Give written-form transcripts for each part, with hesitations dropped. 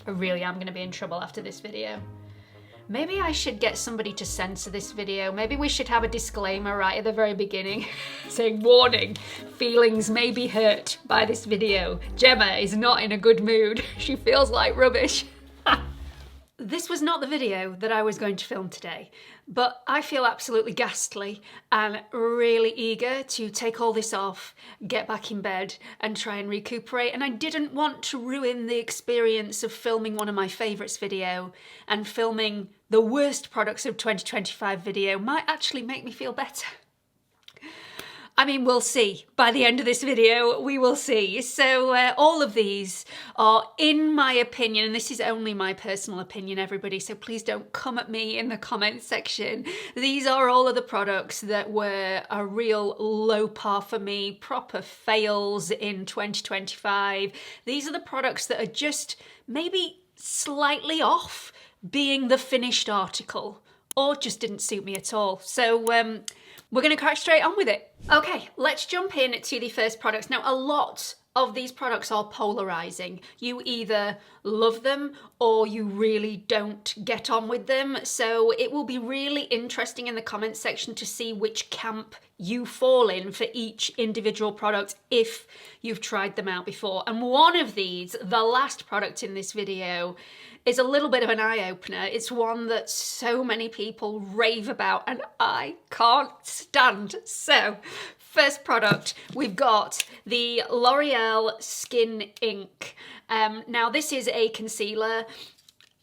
I really am going to be in trouble after this video. Maybe I should get somebody to censor this video. Maybe we should have a disclaimer right at the very beginning saying, warning, feelings may be hurt by this video. Gemma is not in a good mood. She feels like rubbish. This was not the video that I was going to film today, but I feel absolutely ghastly and really eager to take all this off, get back in bed and try and recuperate. And I didn't want to ruin the experience of filming one of my favourites video, and filming the worst products of 2025 video might actually make me feel better. I mean, we'll see. By the end of this video, we will see. So all of these are, in my opinion, and this is only my personal opinion, everybody, so please don't come at me in the comments section. These are all of the products that were a real low par for me, proper fails in 2025. These are the products that are just maybe slightly off being the finished article, or just didn't suit me at all. So we're going to crack straight on with it. Okay, let's jump in to the first products. Now, a lot of these products are polarizing. You either love them or you really don't get on with them. So it will be really interesting in the comments section to see which camp you fall in for each individual product if you've tried them out before. And one of these, the last product in this video, is a little bit of an eye-opener. It's one that so many people rave about and I can't stand. So, first product, we've got the L'Oreal Skin Ink. Now this is a concealer.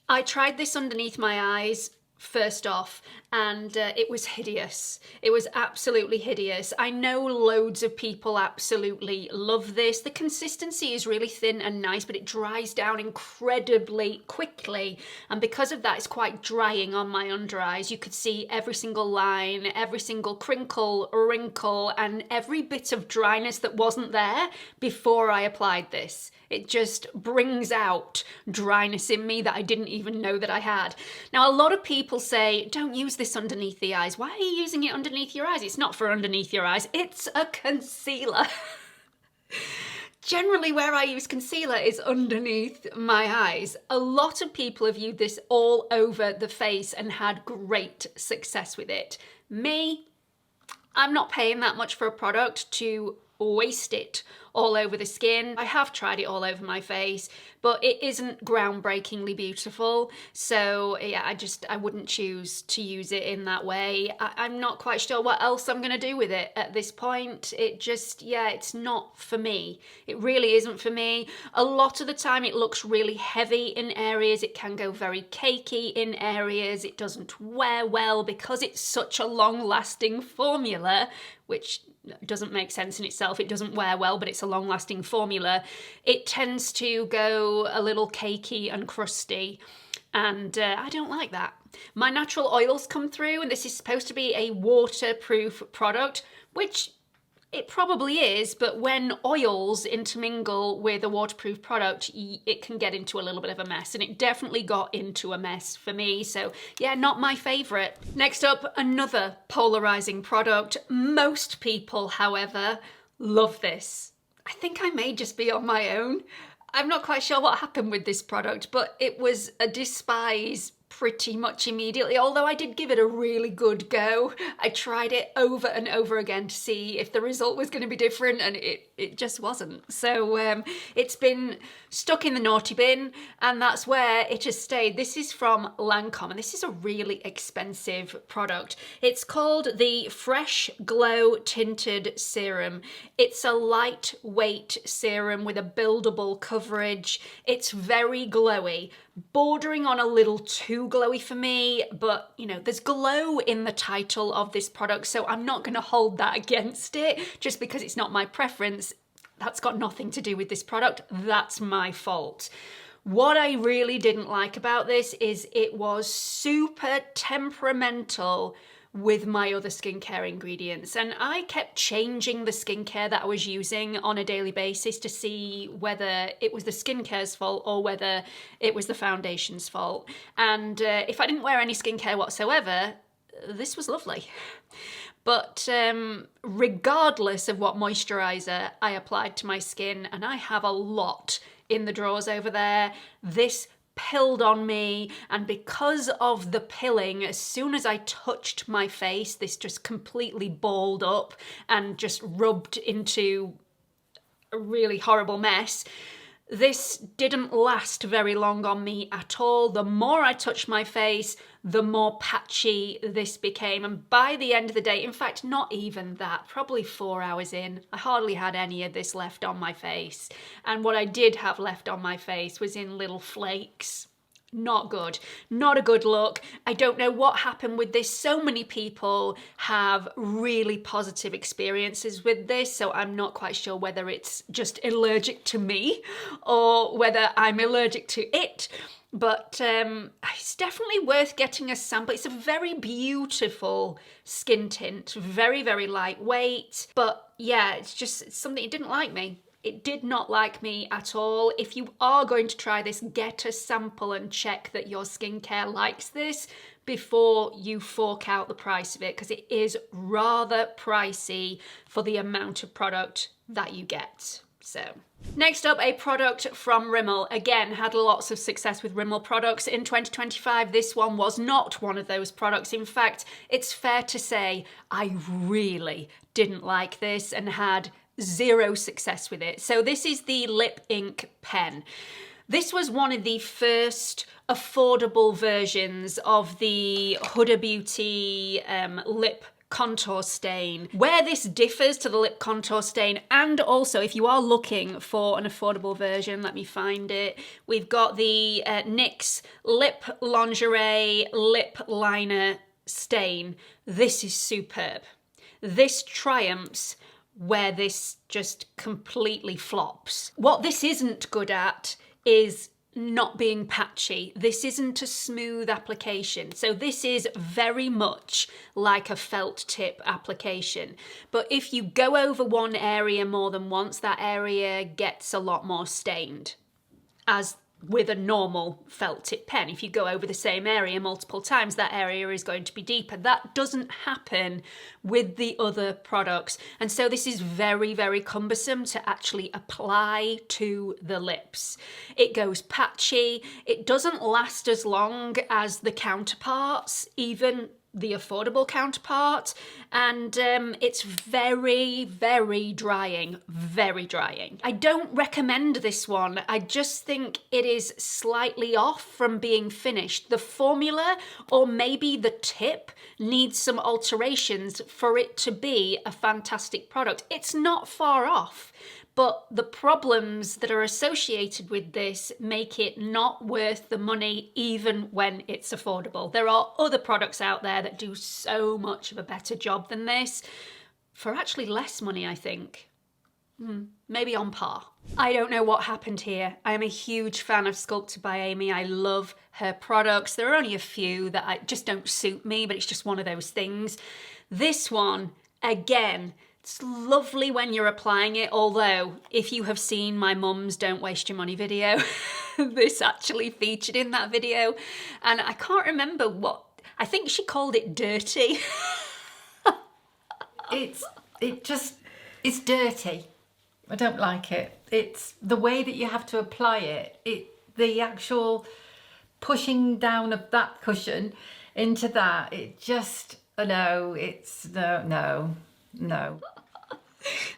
I tried this underneath my eyes first off, and it was hideous. It was absolutely hideous. I know loads of people absolutely love this. The consistency is really thin and nice, but it dries down incredibly quickly, and because of that it's quite drying on my under eyes. You could see every single line, every single crinkle, wrinkle, and every bit of dryness that wasn't there before I applied this. It just brings out dryness in me that I didn't even know that I had. Now, a lot of people say, don't use this underneath the eyes. Why are you using it underneath your eyes? It's not for underneath your eyes. It's a concealer. Generally, where I use concealer is underneath my eyes. A lot of people have used this all over the face and had great success with it. Me, I'm not paying that much for a product to waste it all over the skin. I have tried it all over my face, but it isn't groundbreakingly beautiful. So yeah, I wouldn't choose to use it in that way. I'm not quite sure what else I'm gonna do with it at this point. It just, yeah, it's not for me. It really isn't for me. A lot of the time it looks really heavy in areas. It can go very cakey in areas. It doesn't wear well because it's such a long-lasting formula, which doesn't make sense in itself. It doesn't wear well, but it's a long-lasting formula. It tends to go a little cakey and crusty, and I don't like that. My natural oils come through, and this is supposed to be a waterproof product, which it probably is, but when oils intermingle with a waterproof product, it can get into a little bit of a mess, and it definitely got into a mess for me. So yeah, not my favourite. Next up, another polarising product. Most people, however, love this. I think I may just be on my own. I'm not quite sure what happened with this product, but it was a despise pretty much immediately, although I did give it a really good go. I tried it over and over again to see if the result was going to be different, and it just wasn't. So it's been stuck in the naughty bin, and that's where it has stayed. This is from Lancome, and this is a really expensive product. It's called the Fresh Glow Tinted Serum. It's a lightweight serum with a buildable coverage. It's very glowy, bordering on a little too glowy for me, but you know, there's glow in the title of this product, so I'm not going to hold that against it just because it's not my preference. That's got nothing to do with this product. That's my fault. What I really didn't like about this is it was super temperamental with my other skincare ingredients, and I kept changing the skincare that I was using on a daily basis to see whether it was the skincare's fault or whether it was the foundation's fault. And if I didn't wear any skincare whatsoever, this was lovely. But regardless of what moisturiser I applied to my skin, and I have a lot in the drawers over there, this pilled on me, and because of the pilling, as soon as I touched my face, this just completely balled up and just rubbed into a really horrible mess. This didn't last very long on me at all. The more I touched my face, the more patchy this became. And by the end of the day, in fact, not even that, probably 4 hours in, I hardly had any of this left on my face. And what I did have left on my face was in little flakes. Not good. Not a good look. I don't know what happened with this. So many people have really positive experiences with this, so I'm not quite sure whether it's just allergic to me or whether I'm allergic to it. But it's definitely worth getting a sample. It's a very beautiful skin tint, very, very lightweight. But yeah, it's something, it didn't like me. It did not like me at all. If you are going to try this, get a sample and check that your skincare likes this before you fork out the price of it, because it is rather pricey for the amount of product that you get. So, next up, a product from Rimmel. Again, had lots of success with Rimmel products in 2025. This one was not one of those products. In fact, it's fair to say I really didn't like this and had zero success with it. So this is the lip ink pen. This was one of the first affordable versions of the Huda Beauty lip contour stain. Where this differs to the lip contour stain, and also if you are looking for an affordable version, let me find it. We've got the NYX Lip Lingerie Lip Liner Stain. This is superb. This triumphs where this just completely flops. What this isn't good at is not being patchy. This isn't a smooth application. So this is very much like a felt tip application. But if you go over one area more than once, that area gets a lot more stained, as with a normal felt tip pen. If you go over the same area multiple times, that area is going to be deeper. That doesn't happen with the other products. And so this is very, very cumbersome to actually apply to the lips. It goes patchy. It doesn't last as long as the counterparts, even the affordable counterpart, and it's very, very drying, very drying. I don't recommend this one. I just think it is slightly off from being finished. The formula, or maybe the tip, needs some alterations for it to be a fantastic product. It's not far off, but the problems that are associated with this make it not worth the money even when it's affordable. There are other products out there that do so much of a better job than this for actually less money, I think. Maybe on par. I don't know what happened here. I am a huge fan of Sculpted by Aimee. I love her products. There are only a few that just don't suit me, but it's just one of those things. This one, again, it's lovely when you're applying it, although if you have seen my mum's Don't Waste Your Money video, this actually featured in that video, and I can't remember what, I think she called it dirty. It's dirty. I don't like it. It's the way that you have to apply it. The actual pushing down of that cushion into that, it just, no.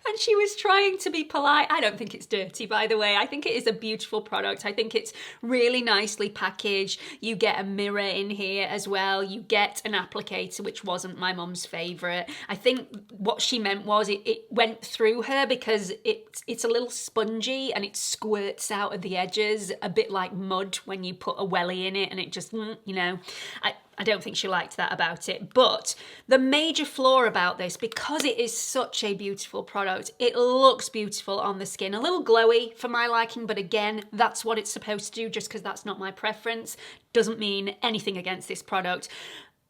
And she was trying to be polite. I don't think it's dirty, by the way. I think it is a beautiful product. I think it's really nicely packaged. You get a mirror in here as well. You get an applicator, which wasn't my mum's favourite. I think what she meant was it went through her because it's a little spongy and it squirts out of the edges, a bit like mud when you put a welly in it, and it just, you know, I don't think she liked that about it. But the major flaw about this, because it is such a beautiful product, it looks beautiful on the skin. A little glowy for my liking, but again, that's what it's supposed to do. Just because that's not my preference doesn't mean anything against this product.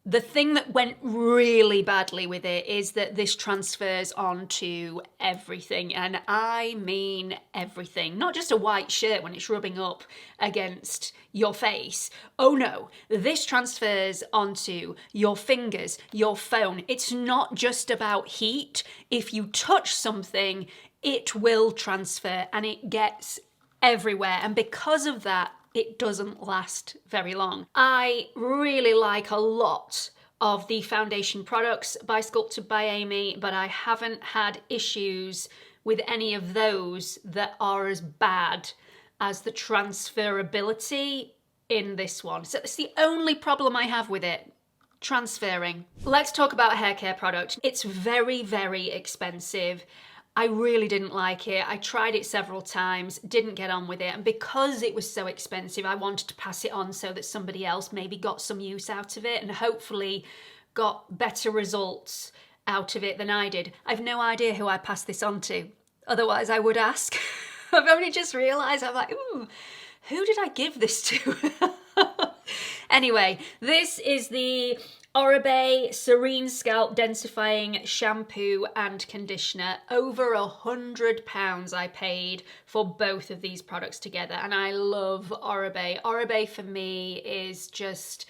The thing that went really badly with it is that this transfers onto everything, and I mean everything. Not just a white shirt when it's rubbing up against your face. Oh no, this transfers onto your fingers, your phone. It's not just about heat. If you touch something, it will transfer and it gets everywhere. And because of that, it doesn't last very long. I really like a lot of the foundation products by Sculpted by Aimee, but I haven't had issues with any of those that are as bad as the transferability in this one. So it's the only problem I have with it. Transferring. Let's talk about a hair care product. It's very, very expensive. I really didn't like it. I tried it several times, didn't get on with it. And because it was so expensive, I wanted to pass it on so that somebody else maybe got some use out of it and hopefully got better results out of it than I did. I've no idea who I passed this on to. Otherwise, I would ask. I've only just realised, I'm like, ooh, who did I give this to? Anyway, this is the Oribe Serene Scalp Densifying Shampoo and Conditioner. Over £100 I paid for both of these products together, and I love Oribe. Oribe for me is just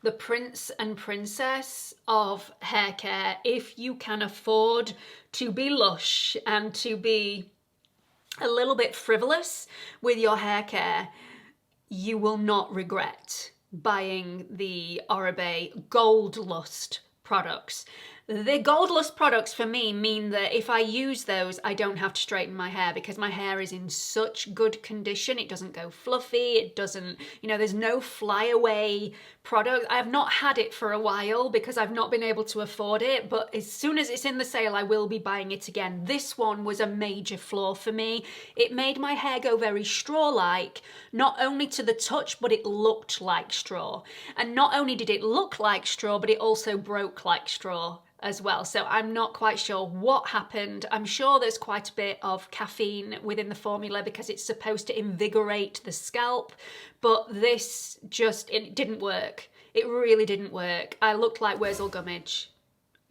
the prince and princess of hair care. If you can afford to be lush and to be a little bit frivolous with your hair care, you will not regret buying the Oribe Gold Lust products. The Gold Lust products for me mean that if I use those, I don't have to straighten my hair because my hair is in such good condition. It doesn't go fluffy, it doesn't, you know, there's no flyaway product. I have not had it for a while because I've not been able to afford it, but as soon as it's in the sale, I will be buying it again. This one was a major flaw for me. It made my hair go very straw-like, not only to the touch, but it looked like straw. And not only did it look like straw, but it also broke like straw as well. So I'm not quite sure what happened. I'm sure there's quite a bit of caffeine within the formula because it's supposed to invigorate the scalp, but this just, it didn't work. It really didn't work. I looked like Wurzel Gummidge.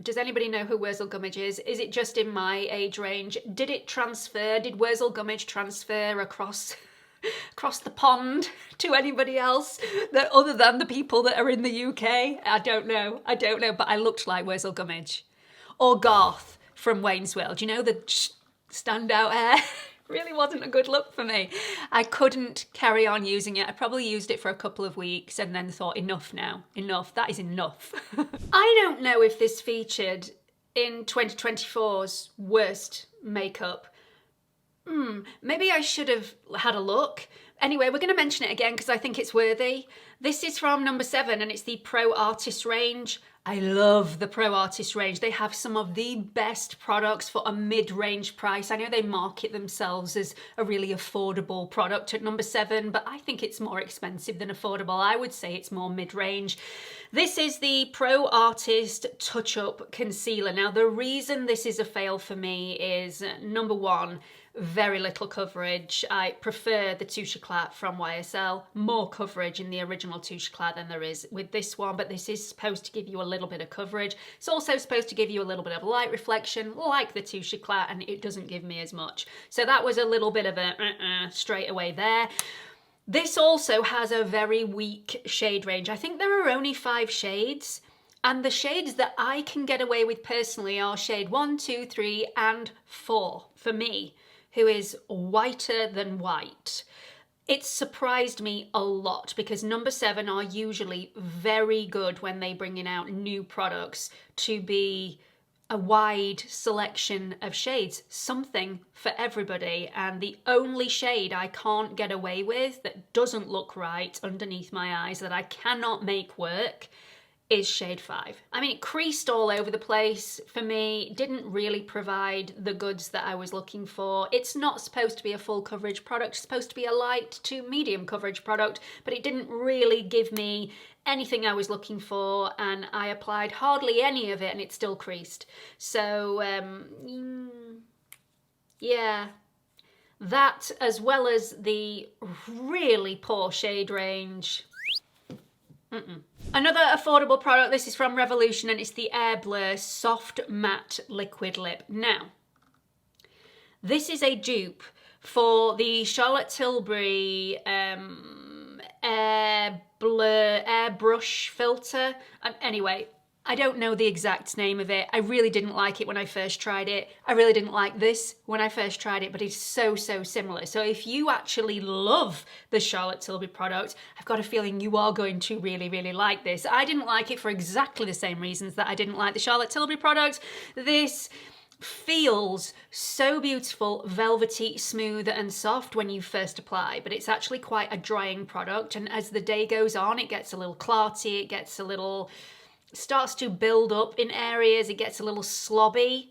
Does anybody know who Wurzel Gummidge is? Is it just in my age range? Did it transfer? Did Wurzel Gummidge transfer across the pond to anybody else that other than the people that are in the UK? I don't know, but I looked like Wurzel Gummidge. Or Garth from Wayne's World, you know, the standout hair. Really wasn't a good look for me. I couldn't carry on using it. I probably used it for a couple of weeks and then thought, enough now, enough, that is enough. I don't know if this featured in 2024's worst makeup. Maybe I should have had a look. Anyway, we're going to mention it again because I think it's worthy. This is from number 7 and it's the Pro Artist range. I love the Pro Artist range. They have some of the best products for a mid-range price. I know they market themselves as a really affordable product at number 7, but I think it's more expensive than affordable. I would say it's more mid-range. This is the Pro Artist Touch-Up Concealer. Now, the reason this is a fail for me is, number 1, very little coverage. I prefer the Touche Éclat from YSL. More coverage in the original Touche Éclat than there is with this one, but this is supposed to give you a little bit of coverage. It's also supposed to give you a little bit of light reflection like the Touche Éclat, and it doesn't give me as much. So that was a little bit of a straight away there. This also has a very weak shade range. I think there are only 5 shades. And the shades that I can get away with personally are shade 1, 2, 3, and 4 for me, who is whiter than white. It surprised me a lot because number 7 are usually very good when they bring out new products to be a wide selection of shades, something for everybody. And the only shade I can't get away with that doesn't look right underneath my eyes, that I cannot make work, is shade 5. I mean, it creased all over the place for me, didn't really provide the goods that I was looking for. It's not supposed to be a full coverage product, it's supposed to be a light to medium coverage product, but it didn't really give me anything I was looking for, and I applied hardly any of it and it still creased. So, yeah. That, as well as the really poor shade range. Another affordable product, this is from Revolution and it's the Air Blur Soft Matte Liquid Lip. Now, this is a dupe for the Charlotte Tilbury Air Brush filter. And anyway, I don't know the exact name of it. I really didn't like it when I first tried it. I really didn't like this when I first tried it, but it's so, so similar. So if you actually love the Charlotte Tilbury product, I've got a feeling you are going to really, really like this. I didn't like it for exactly the same reasons that I didn't like the Charlotte Tilbury product. This feels so beautiful, velvety, smooth and soft when you first apply, but it's actually quite a drying product, and as the day goes on it gets a little clarty, it gets a little, starts to build up in areas, it gets a little slobby,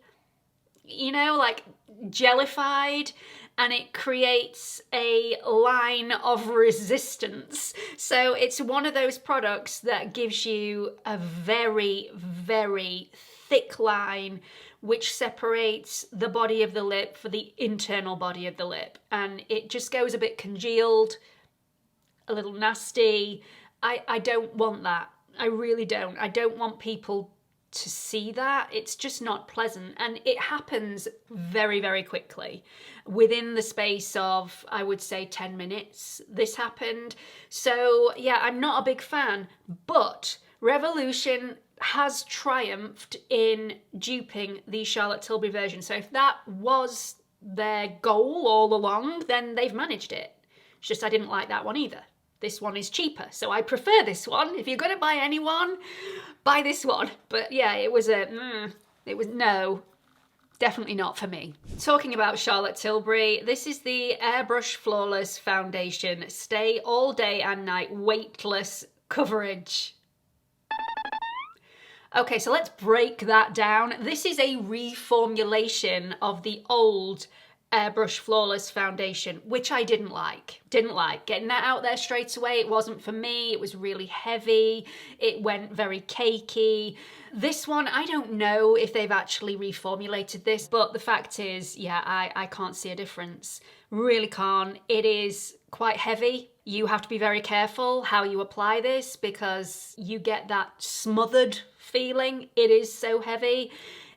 you know, like jellified, and it creates a line of resistance. So it's one of those products that gives you a very, very thick line which separates the body of the lip for the internal body of the lip. And it just goes a bit congealed, a little nasty. I don't want that. I really don't. I don't want people to see that. It's just not pleasant. And it happens very, very quickly. Within the space of, I would say, 10 minutes, this happened. So yeah, I'm not a big fan, but Revolution has triumphed in duping the Charlotte Tilbury version. So if that was their goal all along, then they've managed it. It's just I didn't like that one either. This one is cheaper, so I prefer this one. If you're going to buy anyone, buy this one. But yeah, it was no, definitely not for me. Talking about Charlotte Tilbury, this is the Airbrush Flawless Foundation Stay All Day and Night Weightless Coverage. Okay, so let's break that down. This is a reformulation of the old Airbrush Flawless Foundation, which I didn't like. Getting that out there straight away, it wasn't for me. It was really heavy. It went very cakey. This one, I don't know if they've actually reformulated this, but the fact is, yeah, I can't see a difference. Really can't. It is quite heavy. You have to be very careful how you apply this because you get that smothered feeling. It is so heavy.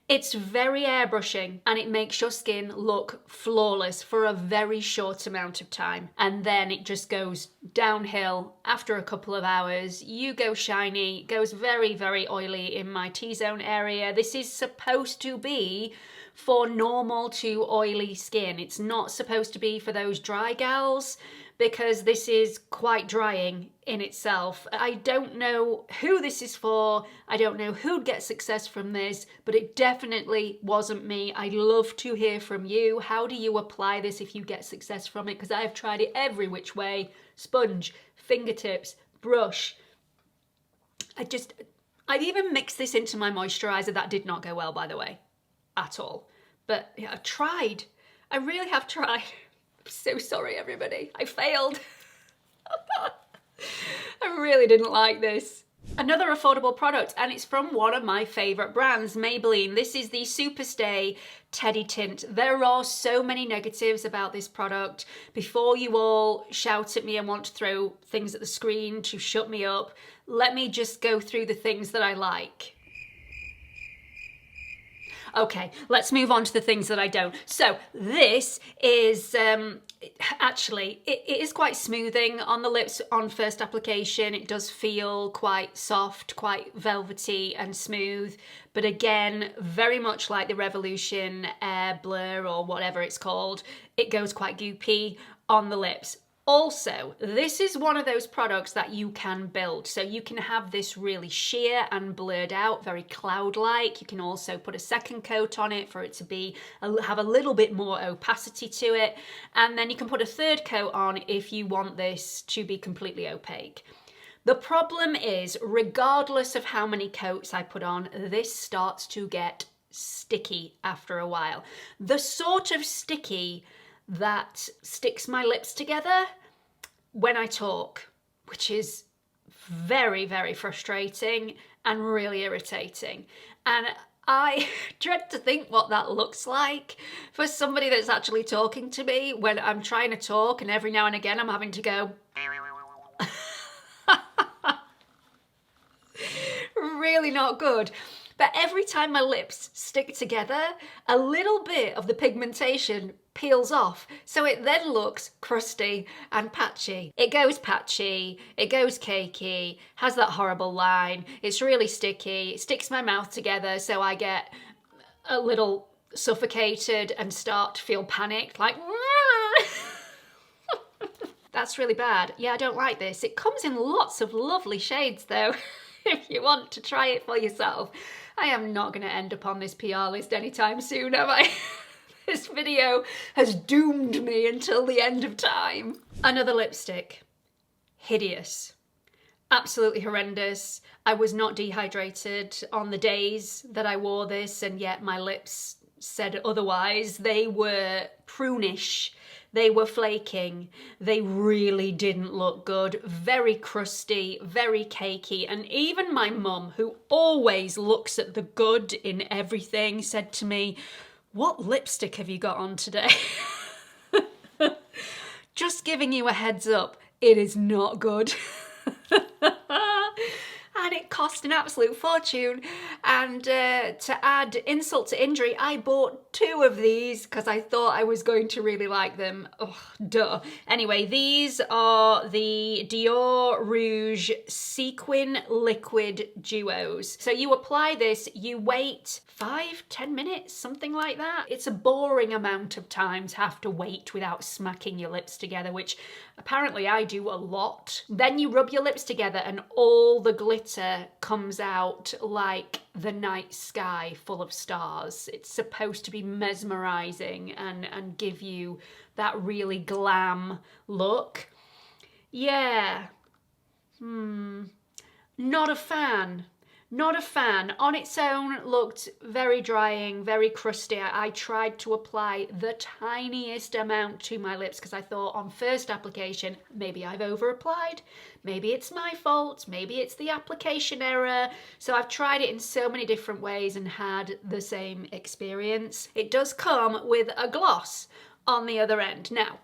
It's very airbrushing and it makes your skin look flawless for a very short amount of time. And then it just goes downhill after a couple of hours. You go shiny, it goes very, very oily in my T-zone area. This is supposed to be for normal to oily skin. It's not supposed to be for those dry gals, because this is quite drying in itself. I don't know who this is for. I don't know who'd get success from this, but it definitely wasn't me. I'd love to hear from you. How do you apply this if you get success from it? Because I've tried it every which way. Sponge, fingertips, brush. I've even mixed this into my moisturiser. That did not go well, by the way, at all. But yeah, I've tried. I really have tried. I'm so sorry, everybody. I failed. I really didn't like this. Another affordable product, and it's from one of my favourite brands, Maybelline. This is the Superstay Teddy Tint. There are so many negatives about this product. Before you all shout at me and want to throw things at the screen to shut me up, let me just go through the things that I like. Okay, let's move on to the things that I don't. So this is, actually, it is quite smoothing on the lips on first application. It does feel quite soft, quite velvety and smooth. But again, very much like the Revolution Air Blur or whatever it's called, it goes quite goopy on the lips. Also, this is one of those products that you can build. So you can have this really sheer and blurred out, very cloud-like. You can also put a second coat on it for it to be have a little bit more opacity to it. And then you can put a third coat on if you want this to be completely opaque. The problem is, regardless of how many coats I put on, this starts to get sticky after a while. The sort of sticky that sticks my lips together when I talk, which is very, very frustrating and really irritating. And I dread to think what that looks like for somebody that's actually talking to me when I'm trying to talk and every now and again I'm having to go really not good. But every time my lips stick together, a little bit of the pigmentation peels off. So it then looks crusty and patchy. It goes patchy, it goes cakey, has that horrible line, it's really sticky, it sticks my mouth together, so I get a little suffocated and start to feel panicked, like that's really bad. Yeah, I don't like this. It comes in lots of lovely shades though, if you want to try it for yourself. I am not going to end up on this PR list anytime soon, am I? This video has doomed me until the end of time. Another lipstick. Hideous. Absolutely horrendous. I was not dehydrated on the days that I wore this, and yet my lips said otherwise. They were prunish. They were flaking. They really didn't look good. Very crusty, very cakey. And even my mum, who always looks at the good in everything, said to me, "What lipstick have you got on today?" Just giving you a heads up, it is not good. And it cost an absolute fortune. And to add insult to injury, I bought 2 of these because I thought I was going to really like them. Oh, duh. Anyway, these are the Dior Rouge Sequin Liquid Duos. So you apply this, you wait 5-10 minutes, something like that. It's a boring amount of time to have to wait without smacking your lips together, which apparently I do a lot. Then you rub your lips together and all the glitter comes out like the night sky full of stars. It's supposed to be mesmerizing and give you that really glam look. Yeah. Not a fan. Not a fan. On its own, looked very drying, very crusty. I tried to apply the tiniest amount to my lips because I thought on first application, maybe I've over applied, maybe it's my fault, maybe it's the application error. So I've tried it in so many different ways and had the same experience. It does come with a gloss on the other end. Now,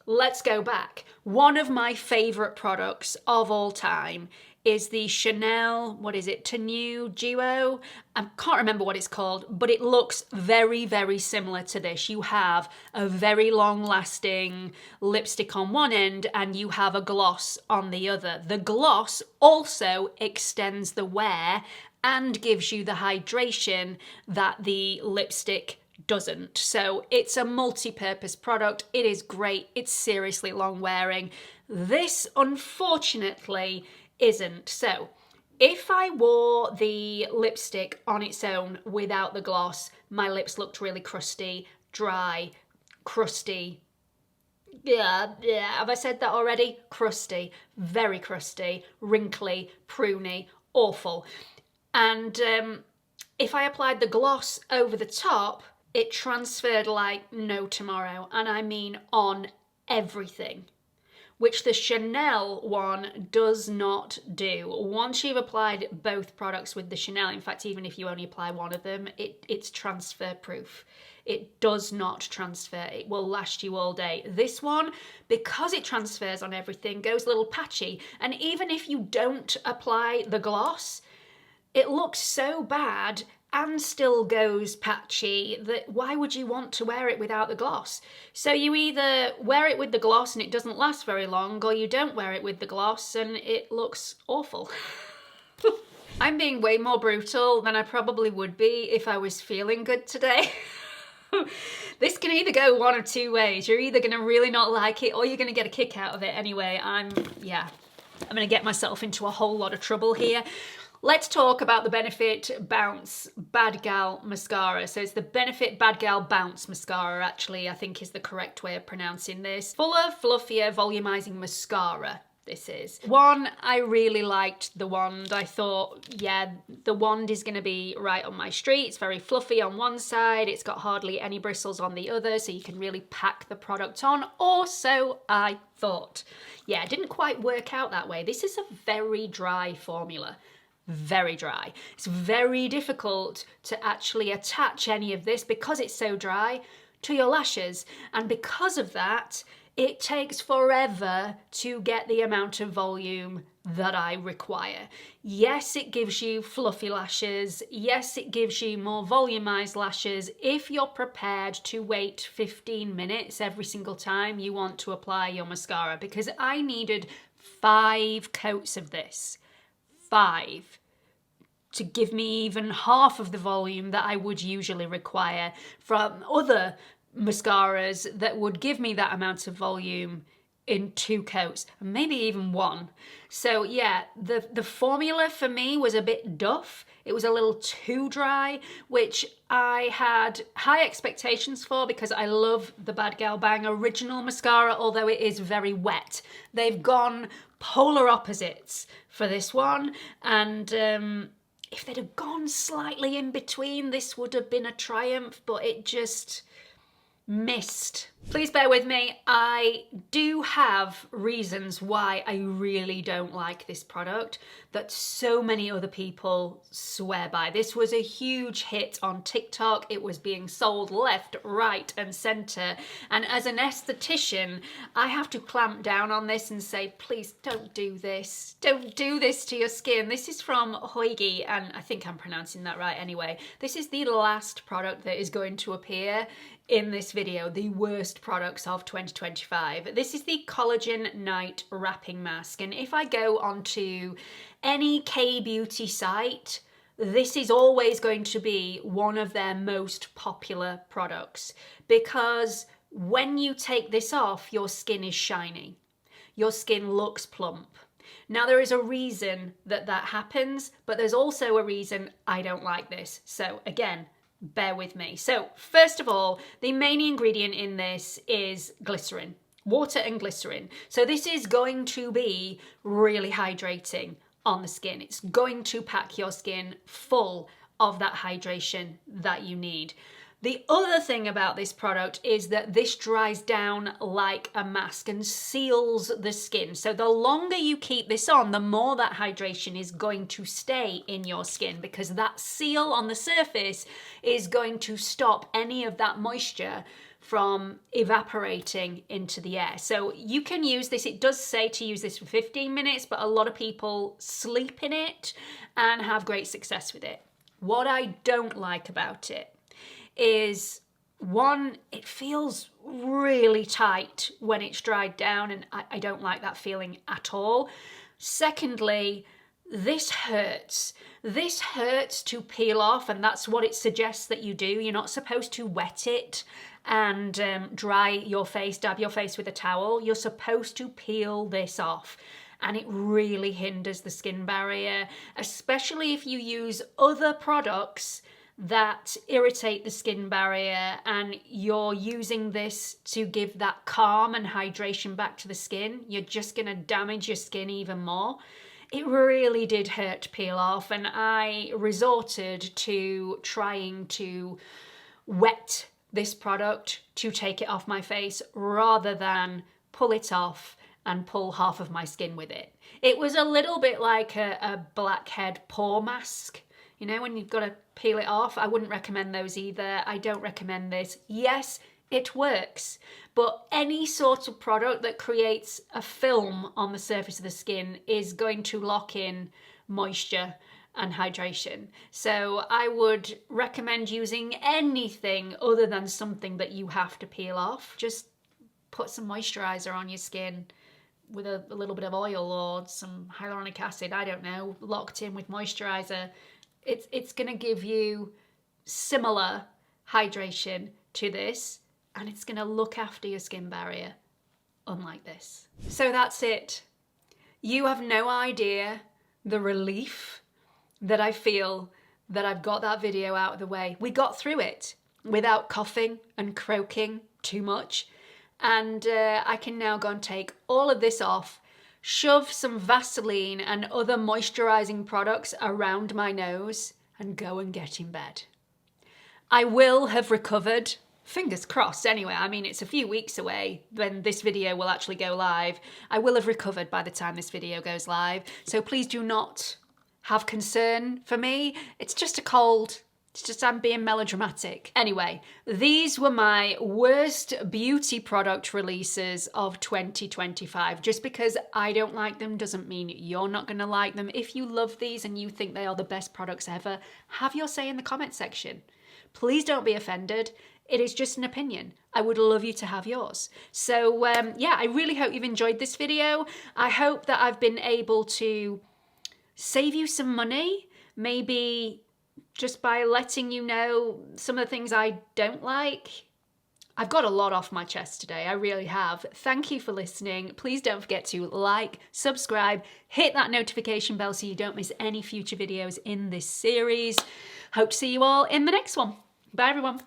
let's go back. One of my favorite products of all time is the Chanel, what is it, Tenue Duo? I can't remember what it's called, but it looks very, very similar to this. You have a very long-lasting lipstick on one end and you have a gloss on the other. The gloss also extends the wear and gives you the hydration that the lipstick doesn't. So it's a multi-purpose product. It is great. It's seriously long wearing. This, unfortunately, isn't. So if I wore the lipstick on its own without the gloss, my lips looked really crusty, dry, crusty. Yeah, have I said that already? Crusty, very crusty, wrinkly, pruny, awful. And if I applied the gloss over the top, it transferred like no tomorrow, and I mean on everything, which the Chanel one does not do. Once you've applied both products with the Chanel, in fact, even if you only apply one of them, it's transfer proof. It does not transfer. It will last you all day. This one, because it transfers on everything, goes a little patchy. And even if you don't apply the gloss, it looks so bad and still goes patchy that why would you want to wear it without the gloss? So you either wear it with the gloss and it doesn't last very long, or you don't wear it with the gloss and it looks awful. I'm being way more brutal than I probably would be if I was feeling good today. This can either go one of 2 ways. You're either going to really not like it or you're going to get a kick out of it anyway. I'm going to get myself into a whole lot of trouble here. Let's talk about the Benefit Bounce Badgal Mascara. So it's the Benefit Badgal Bounce Mascara, actually, I think is the correct way of pronouncing this. Fuller, fluffier, volumizing mascara. This is. One, I really liked the wand. I thought, yeah, the wand is going to be right on my street. It's very fluffy on one side. It's got hardly any bristles on the other, so you can really pack the product on. Or so I thought. Yeah, it didn't quite work out that way. This is a very dry formula. Very dry. It's very difficult to actually attach any of this because it's so dry to your lashes, and because of that It takes forever to get the amount of volume that I require. Yes, it gives you fluffy lashes. Yes, it gives you more volumized lashes if you're prepared to wait 15 minutes every single time you want to apply your mascara, because I needed 5 coats of this. 5. To give me even half of the volume that I would usually require from other mascaras that would give me that amount of volume in 2 coats, and maybe even 1. So yeah, the formula for me was a bit duff. It was a little too dry, which I had high expectations for because I love the Badgal Bang original mascara, although it is very wet. They've gone polar opposites for this one, and if they'd have gone slightly in between, this would have been a triumph, but it just missed. Please bear with me. I do have reasons why I really don't like this product that so many other people swear by. This was a huge hit on TikTok. It was being sold left, right, and center. And as an esthetician, I have to clamp down on this and say, please don't do this. Don't do this to your skin. This is from Hoyi, and I think I'm pronouncing that right anyway. This is the last product that is going to appear in this video, the worst products of 2025. This is the Collagen Night Wrapping Mask, and if I go onto any K-beauty site, this is always going to be one of their most popular products, because when you take this off, your skin is shiny. Your skin looks plump. Now, there is a reason that that happens, but there's also a reason I don't like this. So again, bear with me. So first of all, the main ingredient in this is glycerin, water and glycerin. So this is going to be really hydrating on the skin. It's going to pack your skin full of that hydration that you need. The other thing about this product is that this dries down like a mask and seals the skin. So the longer you keep this on, the more that hydration is going to stay in your skin, because that seal on the surface is going to stop any of that moisture from evaporating into the air. So you can use this. It does say to use this for 15 minutes, but a lot of people sleep in it and have great success with it. What I don't like about it is, one, it feels really tight when it's dried down, and I don't like that feeling at all. Secondly, this hurts. This hurts to peel off, and that's what it suggests that you do. You're not supposed to wet it and dry your face, dab your face with a towel. You're supposed to peel this off. And it really hinders the skin barrier, especially if you use other products that irritate the skin barrier and you're using this to give that calm and hydration back to the skin. You're just going to damage your skin even more. It really did hurt to peel off, and I resorted to trying to wet this product to take it off my face rather than pull it off and pull half of my skin with it. It was a little bit like a blackhead pore mask. You know, when you've got to peel it off. I wouldn't recommend those either. I don't recommend this. Yes, it works, but any sort of product that creates a film on the surface of the skin is going to lock in moisture and hydration. So I would recommend using anything other than something that you have to peel off. Just put some moisturizer on your skin with a little bit of oil or some hyaluronic acid, I don't know, locked in with moisturizer. It's going to give you similar hydration to this, and it's going to look after your skin barrier, unlike this. So that's it. You have no idea the relief that I feel that I've got that video out of the way. We got through it without coughing and croaking too much, and I can now go and take all of this off, shove some Vaseline and other moisturizing products around my nose, and go and get in bed. I will have recovered, fingers crossed anyway. I mean, it's a few weeks away when this video will actually go live. I will have recovered by the time this video goes live, so please do not have concern for me. It's just a cold. It's just I'm being melodramatic. Anyway, these were my worst beauty product releases of 2025. Just because I don't like them doesn't mean you're not going to like them. If you love these and you think they are the best products ever, have your say in the comment section. Please don't be offended. It is just an opinion. I would love you to have yours. So yeah, I really hope you've enjoyed this video. I hope that I've been able to save you some money, maybe just by letting you know some of the things I don't like. I've got a lot off my chest today, I really have. Thank you for listening. Please don't forget to like, subscribe, hit that notification bell so you don't miss any future videos in this series. Hope to see you all in the next one. Bye everyone.